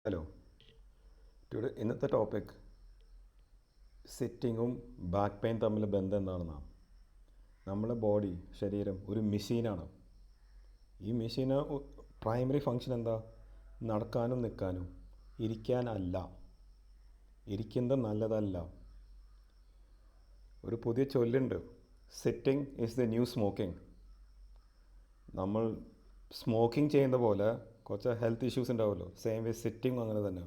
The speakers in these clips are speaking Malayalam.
ഹലോ. ഇന്നത്തെ ടോപ്പിക് സിറ്റിങ്ങും ബാക്ക് പെയിൻ തമ്മിൽ ബന്ധം എന്താണെന്നാണ്. നമ്മളെ ബോഡി, ശരീരം ഒരു മെഷീനാണ്. ഈ മെഷീന് പ്രൈമറി ഫങ്ഷൻ എന്താ? നടക്കാനും നിൽക്കാനും. ഇരിക്കാനല്ല. ഇരിക്കുന്നത് നല്ലതല്ല. ഒരു പുതിയ ചൊല്ലുണ്ട്, sitting is the new smoking. നമ്മൾ സ്മോക്കിംഗ് ചെയ്യുന്ന പോലെ കുറച്ച് ഹെൽത്ത് ഇഷ്യൂസ് ഉണ്ടാവുമല്ലോ, സെയിം വേ സിറ്റിംഗ് അങ്ങനെ തന്നെ.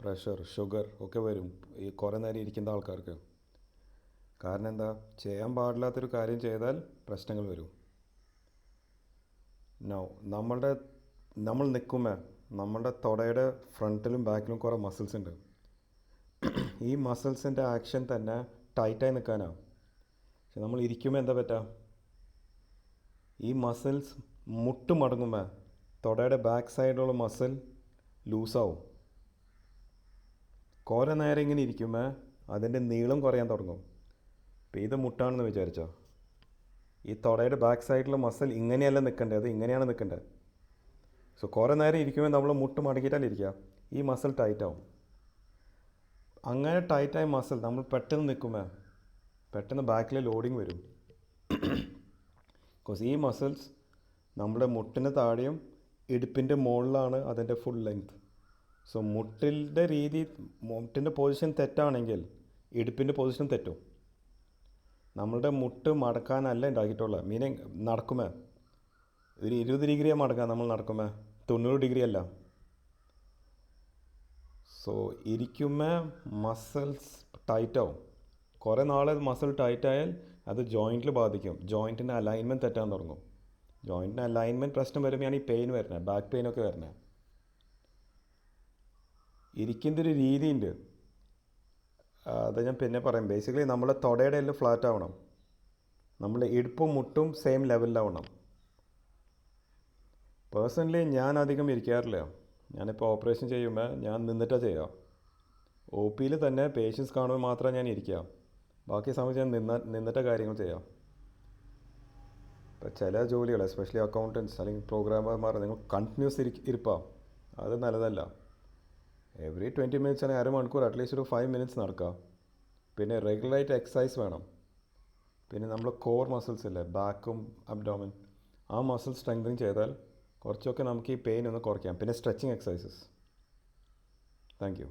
പ്രഷർ, ഷുഗർ ഒക്കെ വരും ഈ കുറേ നേരം ഇരിക്കുന്ന ആൾക്കാർക്ക്. കാരണം എന്താ? ചെയ്യാൻ പാടില്ലാത്തൊരു കാര്യം ചെയ്താൽ പ്രശ്നങ്ങൾ വരും. നോ നമ്മൾ നിൽക്കുമ്പോൾ നമ്മളുടെ തുടയുടെ ഫ്രണ്ടിലും ബാക്കിലും കുറേ മസിൽസ് ഉണ്ട്. ഈ മസിൽസിൻ്റെ ആക്ഷൻ തന്നെ ടൈറ്റായി നിൽക്കാനാണ്. പക്ഷെ നമ്മൾ ഇരിക്കുമ്പോൾ എന്താ പറ്റുക? ഈ മസിൽസ് മുട്ട് മടങ്ങുമ്പോൾ തുടയുടെ ബാക്ക് സൈഡിലുള്ള മസിൽ ലൂസാവും. കുറേ നേരം ഇങ്ങനെ ഇരിക്കുമ്പോൾ അതിൻ്റെ നീളം കുറയാൻ തുടങ്ങും. ഇപ്പോൾ ഇത് മുട്ടാണെന്ന് വിചാരിച്ചോ, ഈ തുടയുടെ ബാക്ക് സൈഡിലെ മസിൽ ഇങ്ങനെയല്ല നിൽക്കേണ്ടത്, അത് ഇങ്ങനെയാണ് നിൽക്കേണ്ടത്. സോ കുറേ നേരം ഇരിക്കുമ്പോൾ നമ്മൾ മുട്ട് മടക്കിയിട്ടല്ല ഇരിക്കുക, ഈ മസിൽ ടൈറ്റാവും. അങ്ങനെ ടൈറ്റായ മസിൽ നമ്മൾ പെട്ടെന്ന് നിൽക്കുമ്പോൾ പെട്ടെന്ന് ബാക്കിൽ ലോഡിങ് വരും. ബിക്കോസ് ഈ മസിൽസ് നമ്മുടെ മുട്ടിന് താഴെയും ഇടുപ്പിൻ്റെ മുകളിലാണ് അതിൻ്റെ ഫുൾ ലെങ്ത്. സോ മുട്ടിൻ്റെ പൊസിഷൻ തെറ്റാണെങ്കിൽ ഇടുപ്പിൻ്റെ പൊസിഷൻ തെറ്റും. നമ്മളുടെ മുട്ട് മടക്കാനല്ല ഉണ്ടാക്കിയിട്ടുള്ളത്. മീനിങ് നടക്കുമ്പോൾ ഒരു 20 ഡിഗ്രിയാണ് മടക്കുക, നമ്മൾ നടക്കുമ്പോൾ 90 ഡിഗ്രി അല്ല. സോ ഇരിക്കുമ്പോൾ മസിൽസ് ടൈറ്റാവും. കുറേ നാൾ മസിൽ ടൈറ്റായാൽ അത് ജോയിൻറ്റിൽ ബാധിക്കും. ജോയിൻറ്റിൻ്റെ അലൈൻമെൻറ്റ് തെറ്റാൻ തുടങ്ങും. ജോയിൻറ്റിൻ്റെ അലൈൻമെൻറ്റ് പ്രശ്നം വരുമ്പോഴാണ് ഈ പെയിൻ വരുന്നത്, ബാക്ക് പെയിനൊക്കെ വരുന്നത്. ഇരിക്കുന്നൊരു രീതിയുണ്ട്, അത് ഞാൻ പിന്നെ പറയാം. ബേസിക്കലി നമ്മളെ തുടയുടെ എല്ലാം ഫ്ലാറ്റ് ആവണം, നമ്മളെ ഇടുപ്പും മുട്ടും സെയിം ലെവലിലാവണം. പേഴ്സണലി ഞാൻ അധികം ഇരിക്കാറില്ല. ഞാനിപ്പോൾ ഓപ്പറേഷൻ ചെയ്യുമ്പോൾ ഞാൻ നിന്നിട്ടാണ് ചെയ്യുക. ഒ പിയിൽ തന്നെ പേഷ്യൻസ് കാണുമ്പോൾ മാത്രമേ ഞാൻ ഇരിക്കുക, ബാക്കി സമയത്ത് ഞാൻ നിന്നിട്ട് കാര്യങ്ങൾ ചെയ്യാം. ഇപ്പോൾ ചില ജോലികൾ, എസ്പെഷ്യലി അക്കൗണ്ടൻസ് അല്ലെങ്കിൽ പ്രോഗ്രാമർമാർ, നിങ്ങൾ കണ്ടിന്യൂസ് ഇരിപ്പാം, അത് നല്ലതല്ല. എവറി 20 മിനിറ്റ്സ് അല്ലെങ്കിൽ അരമണിക്കൂർ അറ്റ്ലീസ്റ്റ് ഒരു 5 മിനിറ്റ്സ് നടക്കുക. പിന്നെ റെഗുലറായിട്ട് എക്സസൈസ് വേണം. പിന്നെ നമ്മൾ കോർ മസിൽസ് ഇല്ലേ, ബാക്കും അബ്ഡോമൻ, ആ മസിൽ സ്ട്രെങ്തൻ ചെയ്താൽ കുറച്ചൊക്കെ നമുക്ക് ഈ പെയിൻ ഒന്ന് കുറയ്ക്കാം. പിന്നെ സ്ട്രെച്ചിങ് എക്സസൈസസ്. Thank you.